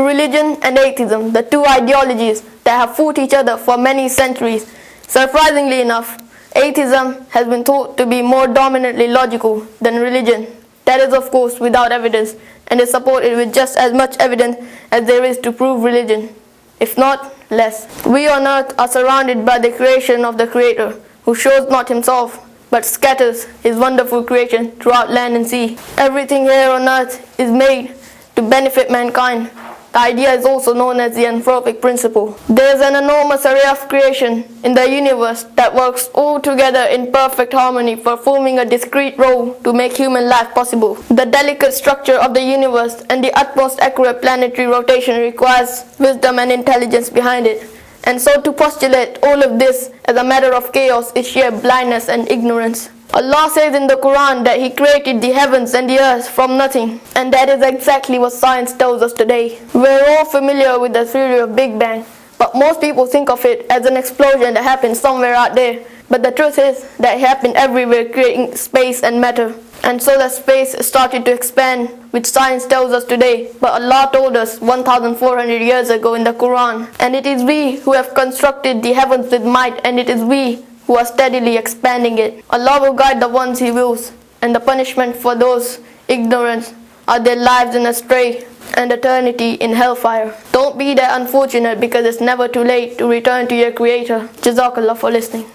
Religion and atheism, the two ideologies that have fought each other for many centuries. Surprisingly enough, atheism has been thought to be more dominantly logical than religion. That is, of course, without evidence, and is supported with just as much evidence as there is to prove religion, if not less. We on earth are surrounded by the creation of the Creator, who shows not himself, but scatters his wonderful creation throughout land and sea. Everything here on earth is made to benefit mankind. The idea is also known as the anthropic principle. There is an enormous array of creation in the universe that works all together in perfect harmony, performing a discrete role to make human life possible. The delicate structure of the universe and the utmost accurate planetary rotation requires wisdom and intelligence behind it. And so to postulate all of this as a matter of chaos is sheer blindness and ignorance. Allah says in the Quran that He created the heavens and the earth from nothing, and that is exactly what science tells us today. We're all familiar with the theory of Big Bang, but most people think of it as an explosion that happened somewhere out there. But the truth is that it happened everywhere, creating space and matter. And so the space started to expand, which science tells us today, but Allah told us 1,400 years ago in the Quran. And it is we who have constructed the heavens with might, and it is we who are steadily expanding it. Allah will guide the ones He wills, and the punishment for those ignorant are their lives in astray and eternity in hellfire. Don't be that unfortunate, because it's never too late to return to your Creator. Jazakallah for listening.